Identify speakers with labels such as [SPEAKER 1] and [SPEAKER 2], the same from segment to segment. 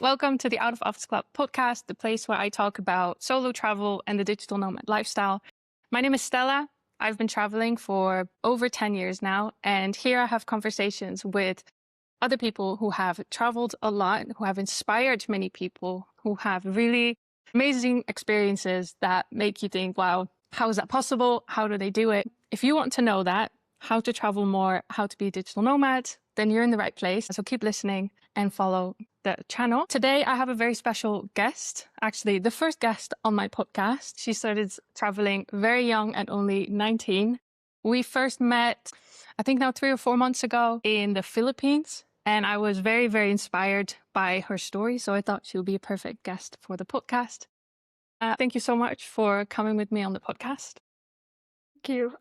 [SPEAKER 1] welcome to the Out of Office Club podcast, the place where I talk about solo travel and the digital nomad lifestyle. My name is Stella. I've been traveling for over 10 years now, and here I have conversations with other people who have traveled a lot, who have inspired many people, who have really amazing experiences that make you think, wow, how is that possible? How do they do it? If you want to know that, how to travel more, how to be a digital nomad, then you're in the right place. So keep listening and follow the channel. Today, I have a very special guest, actually the first guest on my podcast. She started traveling very young at only 19. We first met, I think now 3 or 4 months ago in the Philippines. And I was very, very inspired by her story. So I thought she would be a perfect guest for the podcast. Thank you so much for coming with me on the podcast.
[SPEAKER 2] Thank you.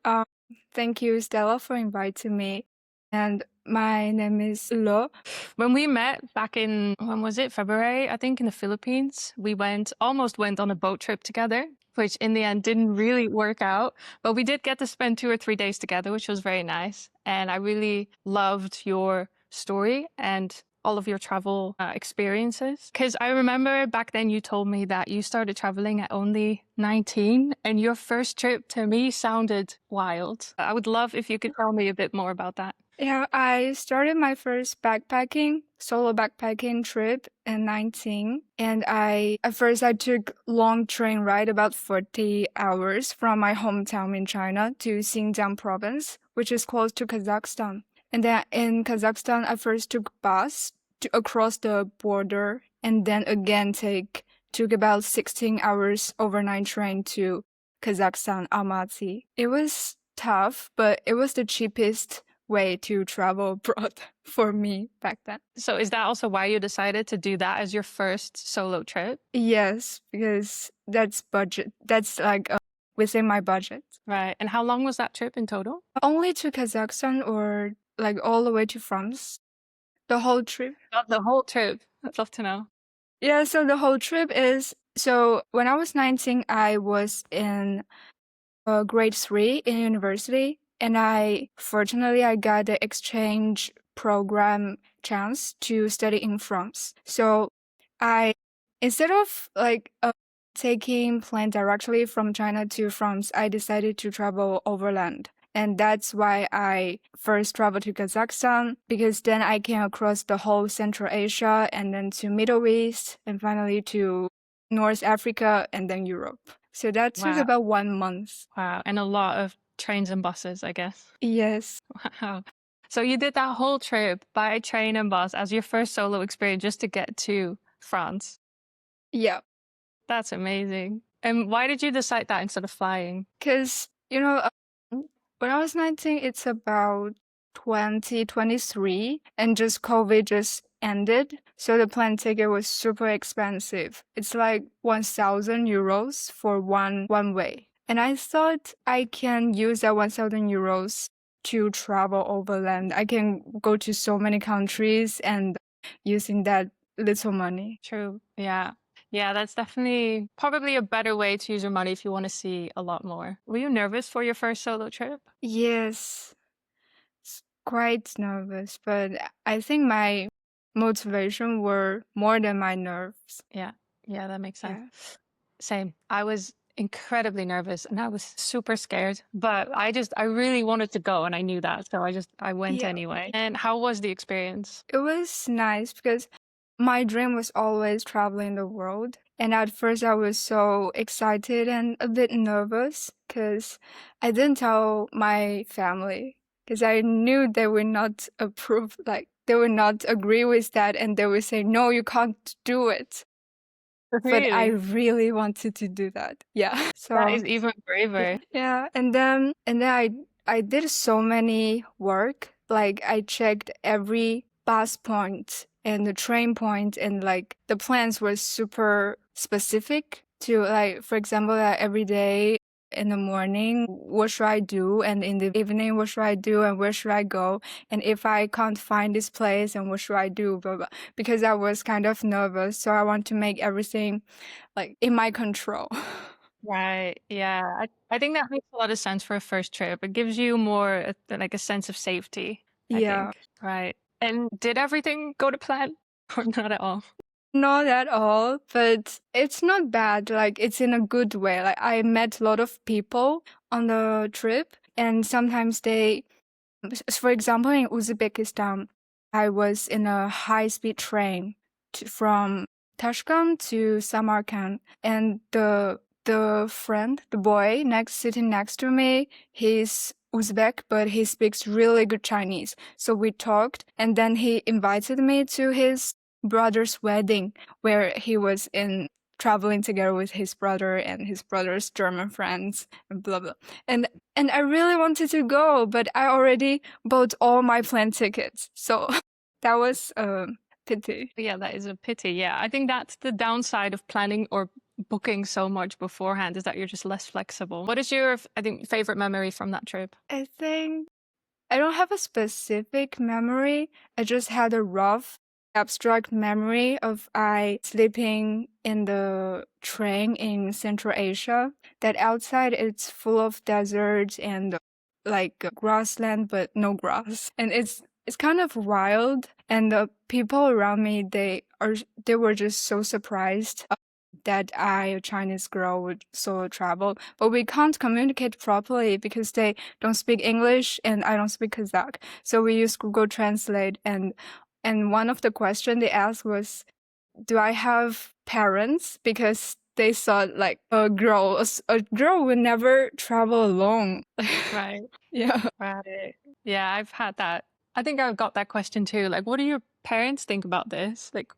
[SPEAKER 2] Thank you, Stella, for inviting me. And my name is Lo.
[SPEAKER 1] When we met back in, when was it? February, I think, in the Philippines. We almost went on a boat trip together, which in the end didn't really work out. But we did get to spend 2 or 3 days together, which was very nice. And I really loved your story and all of your travel experiences. Because I remember back then you told me that you started traveling at only 19 and your first trip to me sounded wild. I would love if you could tell me a bit more about that.
[SPEAKER 2] Yeah, I started my first solo backpacking trip at 19. And at first I took long train ride, about 40 hours from my hometown in China to Xinjiang province, which is close to Kazakhstan. And then in Kazakhstan, I first took bus across the border, and then again took about 16 hours overnight train to Kazakhstan, Almaty. It was tough, but it was the cheapest way to travel abroad for me back then.
[SPEAKER 1] So is that also why you decided to do that as your first solo trip?
[SPEAKER 2] Yes, because that's budget. That's like within my budget.
[SPEAKER 1] Right. And how long was that trip in total?
[SPEAKER 2] Only to Kazakhstan or like all the way to France? The whole trip?
[SPEAKER 1] Not the whole trip. I'd love to know.
[SPEAKER 2] Yeah, so the whole trip is, so when I was 19, I was in grade 3 in university, and fortunately I got the exchange program chance to study in France. So instead of taking plane directly from China to France, I decided to travel overland. And that's why I first traveled to Kazakhstan, because then I came across the whole Central Asia and then to Middle East and finally to North Africa and then Europe. So that took about 1 month.
[SPEAKER 1] Wow. And a lot of trains and buses, I guess.
[SPEAKER 2] Yes.
[SPEAKER 1] Wow. So you did that whole trip by train and bus as your first solo experience just to get to France.
[SPEAKER 2] Yeah.
[SPEAKER 1] That's amazing. And why did you decide that instead of flying?
[SPEAKER 2] Because, when I was 19, it's about 2023, and just COVID just ended. So the plane ticket was super expensive. It's like 1,000 euros for one way. And I thought I can use that 1,000 euros to travel overland. I can go to so many countries and using that little money.
[SPEAKER 1] True. Yeah. Yeah, that's definitely probably a better way to use your money if you want to see a lot more. Were you nervous for your first solo trip?
[SPEAKER 2] Yes, quite nervous, but I think my motivation were more than my nerves.
[SPEAKER 1] Yeah, that makes sense. Yeah. Same. I was incredibly nervous and I was super scared, but I really wanted to go and I knew that. So I went anyway. And how was the experience?
[SPEAKER 2] It was nice because my dream was always traveling the world. And at first I was so excited and a bit nervous because I didn't tell my family because I knew they would not approve, they would not agree with that and they would say, no, you can't do it.
[SPEAKER 1] Really?
[SPEAKER 2] But I really wanted to do that. Yeah.
[SPEAKER 1] So that is even braver.
[SPEAKER 2] Yeah. And then I did so many work. Like I checked every bus point and the train point, and like the plans were super specific to, like, for example, every day in the morning, what should I do? And in the evening, what should I do? And where should I go? And if I can't find this place, and what should I do? Blah, blah. Because I was kind of nervous. So I want to make everything like in my control.
[SPEAKER 1] Right. Yeah. I think that makes a lot of sense for a first trip. It gives you more like a sense of safety. I think. Right. And did everything go to plan or not at all?
[SPEAKER 2] Not at all, but it's not bad. Like, it's in a good way. Like, I met a lot of people on the trip, and sometimes for example, in Uzbekistan, I was in a high-speed train from Tashkent to Samarkand, and the boy sitting next to me, he's Uzbek, but he speaks really good Chinese. So we talked, and then he invited me to his brother's wedding, where he was traveling together with his brother and his brother's German friends and blah blah. And I really wanted to go, but I already bought all my plane tickets. So that was a pity.
[SPEAKER 1] Yeah, that is a pity. Yeah, I think that's the downside of planning or booking so much beforehand, is that you're just less flexible. What is your, I think, favorite memory from that trip?
[SPEAKER 2] I think I don't have a specific memory. I just had a rough abstract memory of I sleeping in the train in Central Asia. That outside it's full of deserts and like grassland, but no grass. And it's kind of wild. And the people around me, they were just so surprised that I, a Chinese girl, would solo travel. But we can't communicate properly because they don't speak English and I don't speak Kazakh. So we use Google Translate, and one of the questions they asked was, do I have parents? Because they thought like a girl would never travel alone.
[SPEAKER 1] Right.
[SPEAKER 2] Yeah.
[SPEAKER 1] Right. Yeah, I've had that. I think I've got that question too. Like, what do your parents think about this? Like,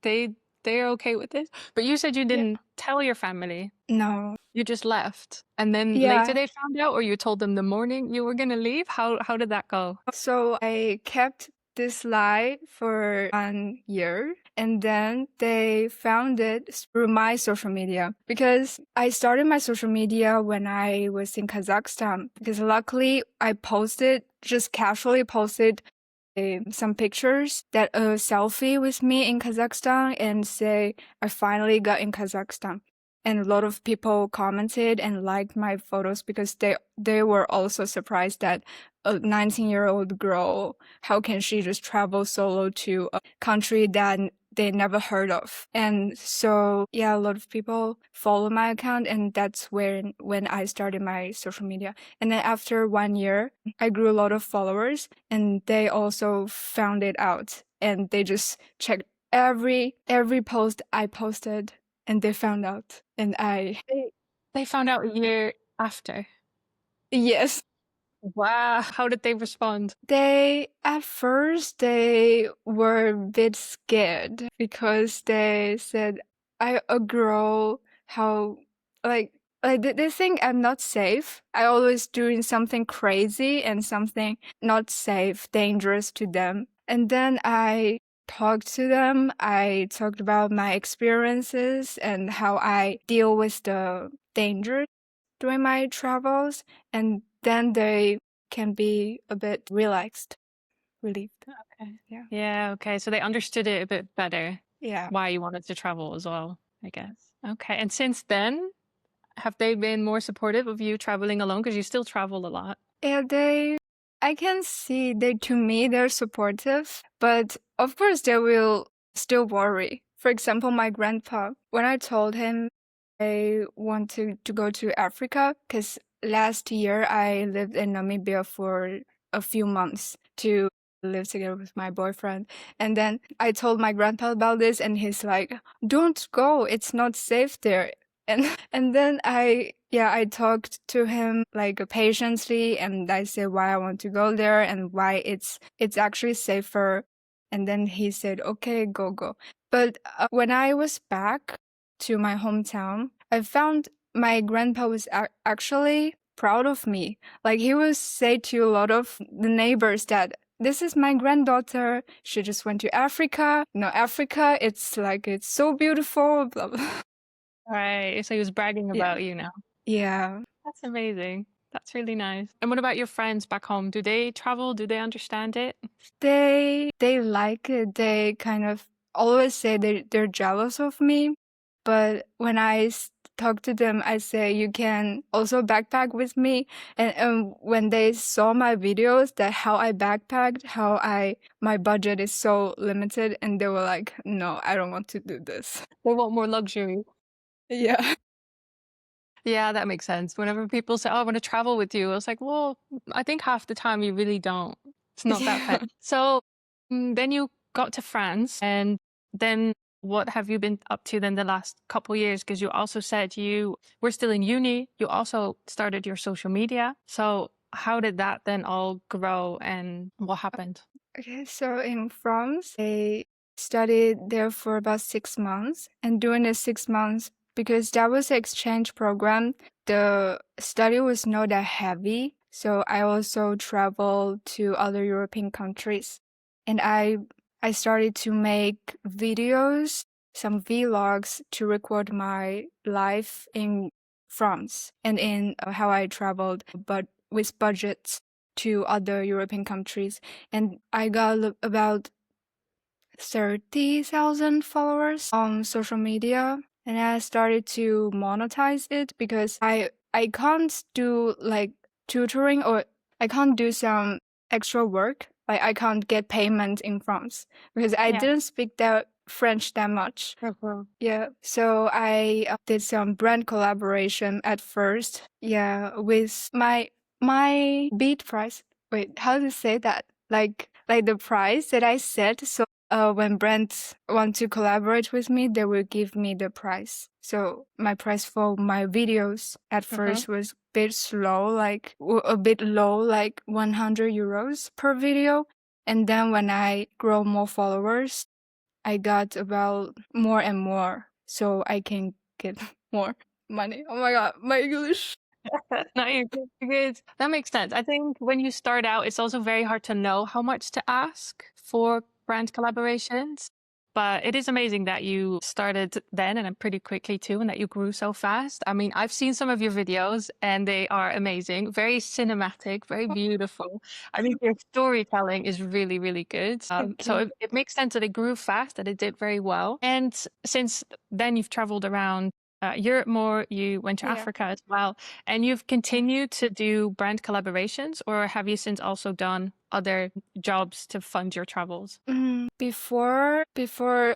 [SPEAKER 1] they're okay with this? But you said you didn't tell your family.
[SPEAKER 2] No.
[SPEAKER 1] You just left. And then
[SPEAKER 2] Yeah.
[SPEAKER 1] later they found out, or you told them the morning you were gonna leave? How did that go?
[SPEAKER 2] So I kept this lie for 1 year, and then they found it through my social media, because I started my social media when I was in Kazakhstan, because luckily I just casually posted some pictures, that a selfie with me in Kazakhstan, and say I finally got in Kazakhstan. And a lot of people commented and liked my photos because they were also surprised that a 19-year-old girl, how can she just travel solo to a country that they never heard of? And so, yeah, a lot of people follow my account, and that's when I started my social media. And then after 1 year, I grew a lot of followers, and they also found it out, and they just checked every post I posted, and they found out, and
[SPEAKER 1] They found out a year after.
[SPEAKER 2] yes.
[SPEAKER 1] Wow. How did they respond?
[SPEAKER 2] At first, they were a bit scared because they said, a girl, how, like, they think I'm not safe. I always doing something crazy and something not safe, dangerous to them. And then I talked to them. I talked about my experiences and how I deal with the danger during my travels. And then they can be a bit relieved.
[SPEAKER 1] Okay.
[SPEAKER 2] Yeah.
[SPEAKER 1] Yeah, okay. So they understood it a bit better,
[SPEAKER 2] Yeah.
[SPEAKER 1] why you wanted to travel as well, I guess. Okay. And since then, have they been more supportive of you traveling alone? Because you still travel a lot.
[SPEAKER 2] Yeah, I can see to me, they're supportive, but of course they will still worry. For example, my grandpa, when I told him I want to go to Africa, because last year I lived in Namibia for a few months to live together with my boyfriend. And then I told my grandpa about this, and he's like, don't go, it's not safe there. And then I talked to him like patiently, and I said why I want to go there and why it's actually safer. And then he said, okay, go. But when I was back to my hometown, I found my grandpa was actually proud of me. Like, he would say to a lot of the neighbors that this is my granddaughter. She just went to Africa. Africa, it's so beautiful. Blah, blah.
[SPEAKER 1] Right. So he was bragging about you now.
[SPEAKER 2] Yeah.
[SPEAKER 1] That's amazing. That's really nice. And what about your friends back home? Do they travel? Do they understand it?
[SPEAKER 2] They like it. They kind of always say they're jealous of me. But when I talk to them, I say you can also backpack with me. And when they saw my videos that how I backpacked, my budget is so limited, and they were like, no, I don't want to do this.
[SPEAKER 1] They want more luxury.
[SPEAKER 2] Yeah.
[SPEAKER 1] Yeah, that makes sense. Whenever people say, "Oh, I want to travel with you," I was like, "Well, I think half the time you really don't. It's not that
[SPEAKER 2] Yeah.
[SPEAKER 1] fancy." So then you got to France, and then what have you been up to then the last couple years? Because you also said you were still in uni. You also started your social media. So how did that then all grow, and what happened?
[SPEAKER 2] Okay, so in France, I studied there for about 6 months. And during the 6 months, because that was an exchange program, the study was not that heavy. So I also traveled to other European countries. And I started to make videos, some vlogs to record my life in France and in how I traveled, but with budgets to other European countries. And I got about 30,000 followers on social media. And I started to monetize it because I can't do like tutoring, or I can't do some extra work. Like I can't get payment in France because I
[SPEAKER 1] Yeah.
[SPEAKER 2] didn't speak that French that much.
[SPEAKER 1] Mhm.
[SPEAKER 2] Yeah, so I did some brand collaboration at first. Yeah, with my beat price. Wait, how to say that? Like the price that I set. So when brands want to collaborate with me, they will give me the price. So my price for my videos at
[SPEAKER 1] Mhm.
[SPEAKER 2] first was a bit low, like 100 euros per video. And then when I grow more followers, I got about more and more, so I can get more money. Oh my god, my English.
[SPEAKER 1] No, you're good. You're good. That makes sense. I think when you start out, it's also very hard to know how much to ask for brand collaborations. But it is amazing that you started then and pretty quickly too, and that you grew so fast. I mean, I've seen some of your videos and they are amazing, very cinematic, very beautiful. I think your storytelling is really, really good.
[SPEAKER 2] Thank
[SPEAKER 1] So
[SPEAKER 2] you.
[SPEAKER 1] it makes sense that it grew fast, that it did very well. And since then you've traveled around Europe more, you went to
[SPEAKER 2] Yeah.
[SPEAKER 1] Africa as well. And you've
[SPEAKER 2] Yeah.
[SPEAKER 1] continued to do brand collaborations, or have you since also done other jobs to fund your travels?
[SPEAKER 2] Before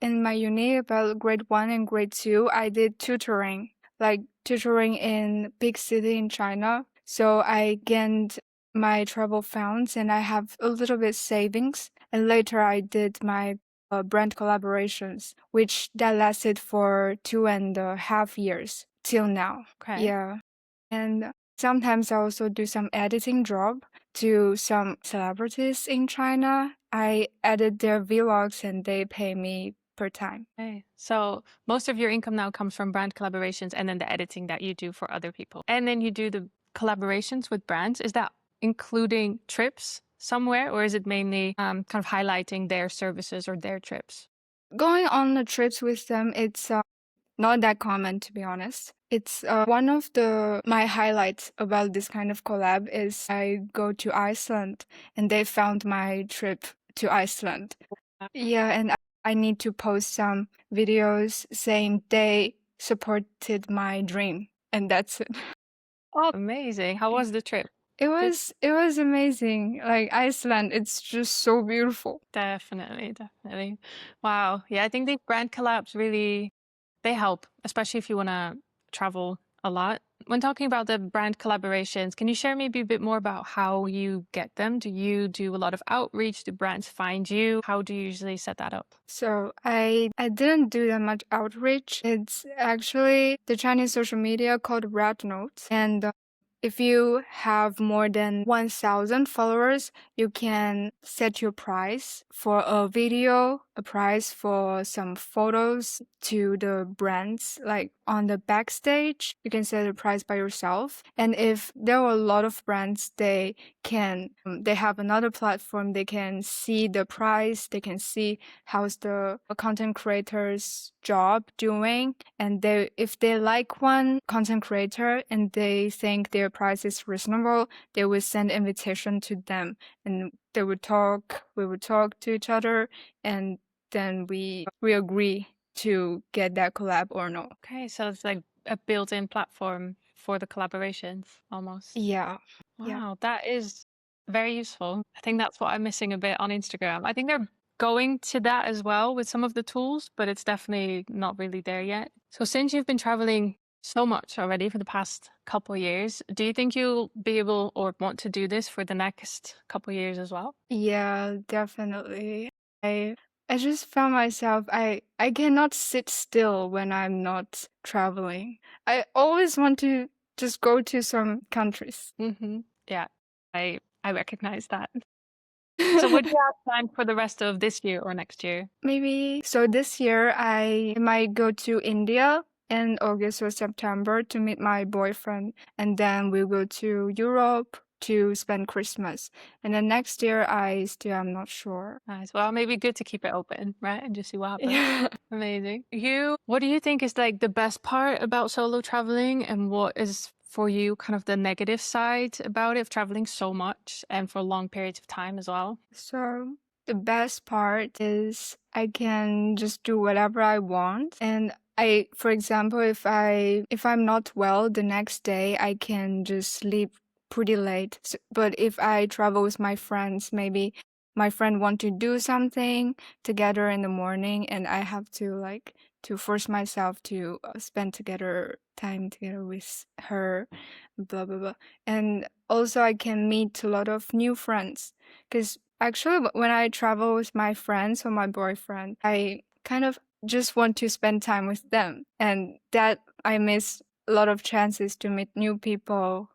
[SPEAKER 2] in my uni, about grade 1 and grade 2, I did tutoring, like tutoring in big city in China. So I gained my travel funds and I have a little bit savings. And later I did my brand collaborations, which that lasted for 2.5 years till now.
[SPEAKER 1] Okay.
[SPEAKER 2] Yeah. And sometimes I also do some editing job to some celebrities in China. I edit their vlogs and they pay me per time.
[SPEAKER 1] Okay. So most of your income now comes from brand collaborations and then the editing that you do for other people. And then you do the collaborations with brands. Is that including trips somewhere, or is it mainly kind of highlighting their services or their trips?
[SPEAKER 2] Going on the trips with them, it's not that common, to be honest. It's one of the my highlights about this kind of collab is I go to Iceland and they found my trip to Iceland. Yeah, and I need to post some videos saying they supported my dream, and that's it.
[SPEAKER 1] Oh, amazing. How was the trip? Did
[SPEAKER 2] It was amazing. Like Iceland, it's just so beautiful.
[SPEAKER 1] Definitely, definitely. Wow. Yeah, I think the brand collabs really they help, especially if you want to travel a lot. When talking about the brand collaborations, can you share maybe a bit more about how you get them? Do you do a lot of outreach? Do brands find you? How do you usually set that up?
[SPEAKER 2] So I didn't do that much outreach. It's actually the Chinese social media called Red Notes, and if you have more than 1,000 followers, you can set your price for a video, a price for some photos to the brands. Like on the backstage, you can set a price by yourself. And if there are a lot of brands, they have another platform. They can see the price. They can see how's the content creator's job doing, and if they like one content creator and they think their price is reasonable, they will send invitation to them, and we would talk to each other, and then we agree to get that collab or no.
[SPEAKER 1] Okay, so it's like a built-in platform for the collaborations almost.
[SPEAKER 2] Yeah. Yeah.
[SPEAKER 1] Wow, that is very useful. I think that's what I'm missing a bit on Instagram. I think they're going to that as well with some of the tools, but it's definitely not really there yet. So since you've been traveling so much already for the past couple years, do you think you'll be able or want to do this for the next couple years as well?
[SPEAKER 2] Yeah, definitely. I I just found myself I cannot sit still when I'm not traveling. I always want to just go to some countries.
[SPEAKER 1] Yeah, I recognize that. So what do you have planned for the rest of this year or next year?
[SPEAKER 2] Maybe so this year I might go to India in August or September to meet my boyfriend, and then we'll go to Europe to spend Christmas. And then next year I still am not sure.
[SPEAKER 1] Nice. Well, maybe good to keep it open, right? And just see what happens.
[SPEAKER 2] Yeah.
[SPEAKER 1] Amazing. What do you think is like the best part about solo traveling, and what is for you kind of the negative side about it, of traveling so much and for long periods of time as well?
[SPEAKER 2] So the best part is I can just do whatever I want. And for example, if I'm not well the next day, I can just sleep pretty late. But if I travel with my friends, maybe my friend want to do something together in the morning, and I have to to force myself to spend time together with her, blah blah blah. And also I can meet a lot of new friends. Because actually, when I travel with my friends or my boyfriend, I kind of just want to spend time with them. And that I miss a lot of chances to meet new people,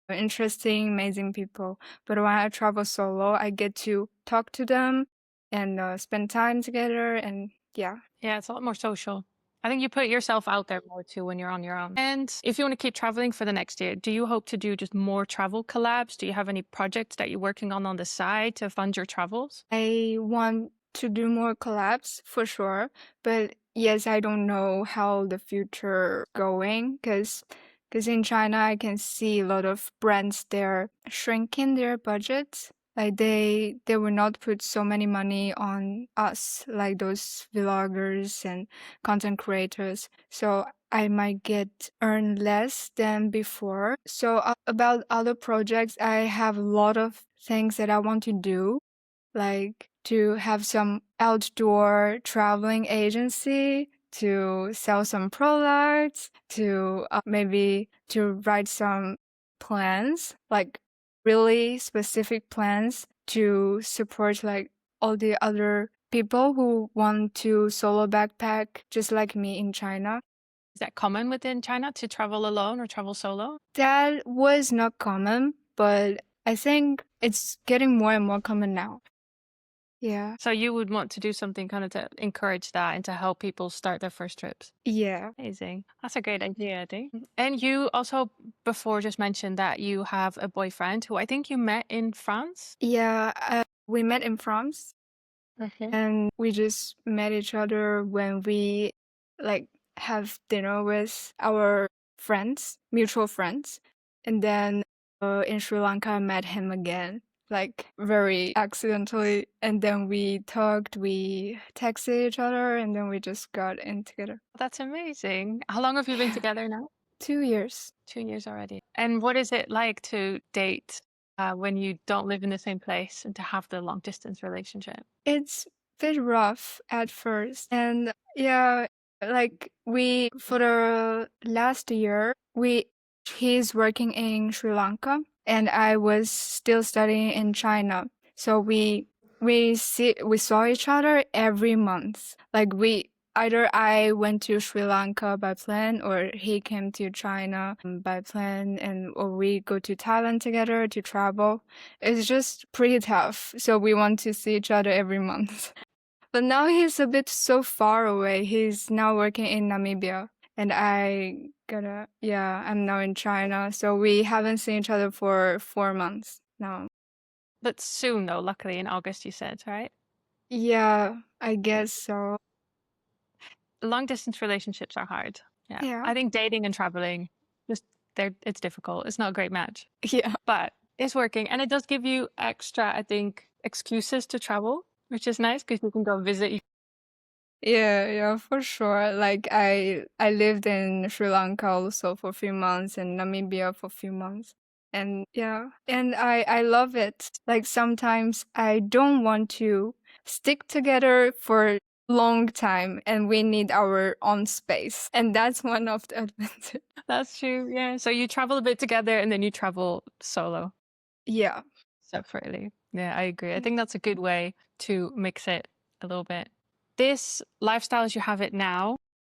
[SPEAKER 2] interesting, amazing people. But when I travel solo, I get to talk to them and spend time together. And yeah.
[SPEAKER 1] Yeah, it's a lot more social. I think you put yourself out there more too when you're on your own. And if you want to keep traveling for the next year, do you hope to do just more travel collabs? Do you have any projects that you're working on the side to fund your travels?
[SPEAKER 2] I want to do more collabs for sure, but yes, I don't know how the future going because in China I can see a lot of brands they're shrinking their budgets. Like they will not put so many money on us, like those vloggers and content creators. So I might get earn less than before. So about other projects, I have a lot of things that I want to do, like to have some outdoor traveling agency, to sell some products, to maybe to write some plans, like really specific plans to support like all the other people who want to solo backpack just like me in China.
[SPEAKER 1] Is that common within China to travel alone or travel solo?
[SPEAKER 2] That was not common, but I think it's getting more and more common now. Yeah.
[SPEAKER 1] So you would want to do something kind of to encourage that and to help people start their first trips.
[SPEAKER 2] Yeah.
[SPEAKER 1] Amazing. That's a great idea, I think. And you also before just mentioned that you have a boyfriend who I think you met in France.
[SPEAKER 2] Yeah. We met in France
[SPEAKER 1] Okay.
[SPEAKER 2] and we just met each other when we like have dinner with our friends, mutual friends. And then in Sri Lanka, I met him again, like very accidentally. And then we talked, we texted each other, and then we just got in together.
[SPEAKER 1] That's amazing. How long have you been together now?
[SPEAKER 2] 2 years.
[SPEAKER 1] 2 years already. And what is it like to date when you don't live in the same place and to have the long distance relationship?
[SPEAKER 2] It's a bit rough at first. And yeah, like for the last year, he's working in Sri Lanka and I was still studying in China. So we saw each other every month. Like either I went to Sri Lanka by plane or he came to China by plane, or we go to Thailand together to travel. It's just pretty tough. So we want to see each other every month. But now he's a bit so far away. He's now working in Namibia. And I'm now in China. So we haven't seen each other for 4 months now.
[SPEAKER 1] But soon, though, luckily in August, you said, right?
[SPEAKER 2] Yeah, I guess so.
[SPEAKER 1] Long distance relationships are hard. Yeah.
[SPEAKER 2] Yeah.
[SPEAKER 1] I think dating and traveling, just it's difficult. It's not a great match,
[SPEAKER 2] Yeah.
[SPEAKER 1] but it's working. And it does give you extra, I think, excuses to travel, which is nice because you can go visit
[SPEAKER 2] Yeah, for sure. Like I lived in Sri Lanka also for a few months and Namibia for a few months. And yeah, and I love it. Like sometimes I don't want to stick together for long time and we need our own space. And that's one of the advantage.
[SPEAKER 1] That's true. Yeah. So you travel a bit together and then you travel solo
[SPEAKER 2] Yeah.
[SPEAKER 1] separately. Yeah, I agree. I think that's a good way to mix it a little bit. This lifestyle as you have it now,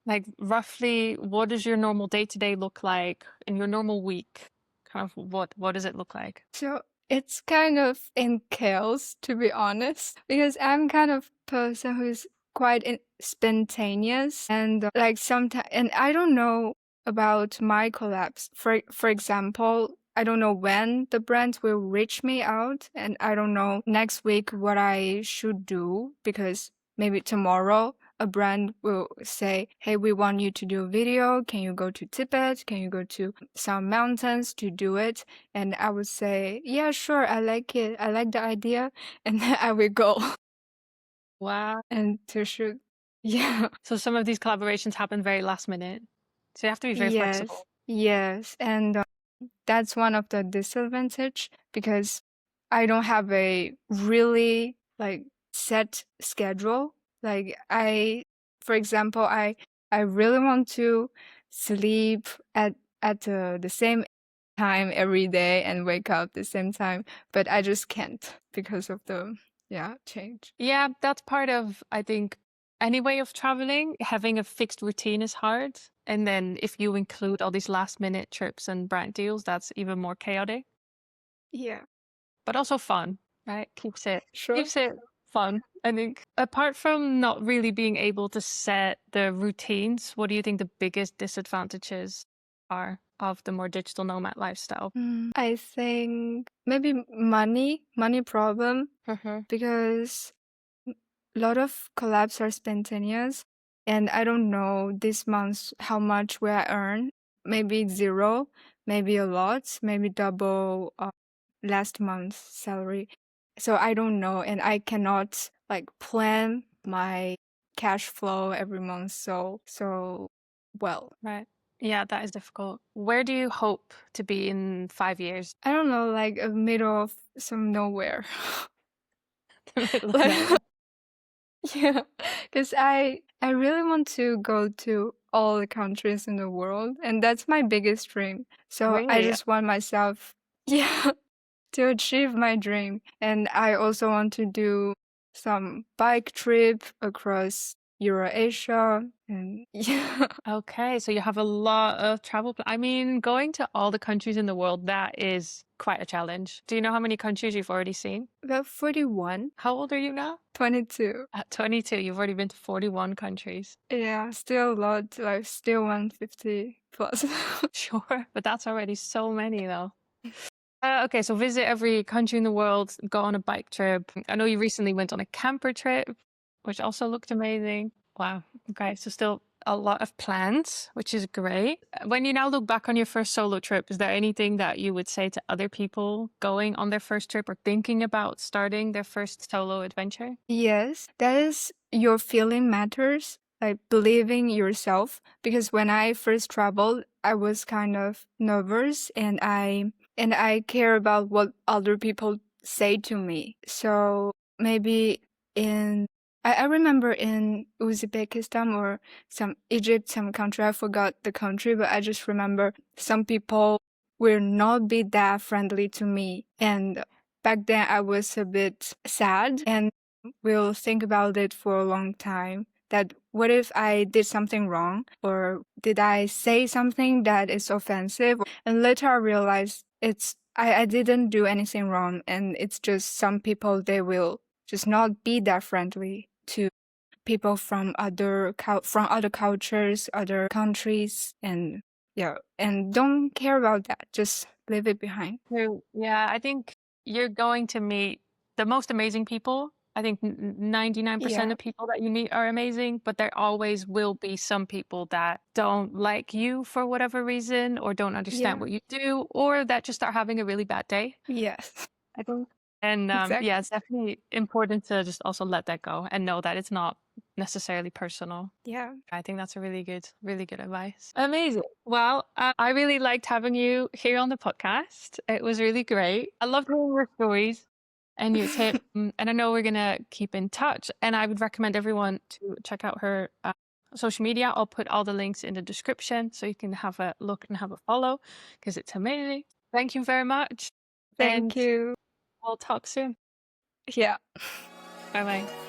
[SPEAKER 1] like roughly what does your normal day-to-day look like in your normal week? Kind of what does it look like?
[SPEAKER 2] So it's kind of in chaos, to be honest, because I'm kind of person who's quite spontaneous and like sometimes, and I don't know about my collabs. For example, I don't know when the brands will reach me out, and I don't know next week what I should do because maybe tomorrow a brand will say, hey, we want you to do a video. Can you go to Tibet? Can you go to some mountains to do it? And I would say, yeah, sure, I like it. I like the idea. And then I will go
[SPEAKER 1] Wow.
[SPEAKER 2] and to shoot. Yeah.
[SPEAKER 1] So some of these collaborations happen very last minute. So you have to be very
[SPEAKER 2] Yes.
[SPEAKER 1] flexible.
[SPEAKER 2] Yes. And that's one of the disadvantage because I don't have a really like set schedule. Like for example, I really want to sleep at the same time every day and wake up the same time, but I just can't because of the change.
[SPEAKER 1] Yeah, that's part of, I think, any way of traveling. Having a fixed routine is hard. And then if you include all these last minute trips and brand deals, that's even more chaotic,
[SPEAKER 2] Yeah,
[SPEAKER 1] but also fun, right?
[SPEAKER 2] sure.
[SPEAKER 1] Keeps it fun. I think apart from not really being able to set the routines, what do you think the biggest disadvantages are of the more digital nomad lifestyle?
[SPEAKER 2] I think maybe money problem
[SPEAKER 1] Mm-hmm.
[SPEAKER 2] because a lot of collabs are spontaneous and I don't know this month how much will I earn. Maybe zero, maybe a lot, maybe double last month's salary. So I don't know and I cannot like plan my cash flow every month so well.
[SPEAKER 1] Right. Yeah, that is difficult. Where do you hope to be in 5 years?
[SPEAKER 2] I don't know, like a middle of some nowhere.
[SPEAKER 1] The middle of
[SPEAKER 2] Like
[SPEAKER 1] nowhere.
[SPEAKER 2] yeah, because I really want to go to all the countries in the world, and that's my biggest dream. So I
[SPEAKER 1] Really?
[SPEAKER 2] just want myself, yeah, to achieve my dream. And I also want to do some bike trip across Eurasia, and yeah,
[SPEAKER 1] Okay, so you have a lot of travel. I mean, going to all the countries in the world, that is quite a challenge. Do you know how many countries you've already seen?
[SPEAKER 2] about 41,
[SPEAKER 1] How old are you now?
[SPEAKER 2] 22.
[SPEAKER 1] At 22, you've already been to 41 countries.
[SPEAKER 2] Yeah, still a lot, like still 150 plus.
[SPEAKER 1] Sure, but that's already so many though. Okay, so visit every country in the world, go on a bike trip. I know you recently went on a camper trip, which also looked amazing. Wow. Okay, so still a lot of plans, which is great. When you now look back on your first solo trip, is there anything that you would say to other people going on their first trip or thinking about starting their first solo adventure?
[SPEAKER 2] Yes, that is your feeling matters, like believing yourself. Because when I first traveled, I was kind of nervous and I care about what other people say to me. So maybe in I remember in Uzbekistan or some Egypt, some country, I forgot the country, but I just remember some people will not be that friendly to me. And back then I was a bit sad and will think about it for a long time. That what if I did something wrong or did I say something that is offensive? And later I realized I didn't do anything wrong and it's just some people they will just not be that friendly to people from from other cultures, other countries and yeah, and don't care about that. Just leave it behind.
[SPEAKER 1] True. Yeah, I think you're going to meet the most amazing people. I think 99%
[SPEAKER 2] Yeah.
[SPEAKER 1] of people that you meet are amazing, but there always will be some people that don't like you for whatever reason or don't understand
[SPEAKER 2] Yeah.
[SPEAKER 1] what you do or that just start having a really bad day,
[SPEAKER 2] Yes.
[SPEAKER 1] I think. And
[SPEAKER 2] Exactly.
[SPEAKER 1] yeah, it's definitely important to just also let that go and know that it's not necessarily personal.
[SPEAKER 2] Yeah.
[SPEAKER 1] I think that's a really good advice. Amazing. Well, I really liked having you here on the podcast. It was really great. I loved hearing your stories and your tips. And I know we're going to keep in touch. And I would recommend everyone to check out her social media. I'll put all the links in the description so you can have a look and have a follow because it's amazing. Thank you very much.
[SPEAKER 2] Thank
[SPEAKER 1] And
[SPEAKER 2] you.
[SPEAKER 1] we'll talk soon.
[SPEAKER 2] Yeah.
[SPEAKER 1] Bye bye.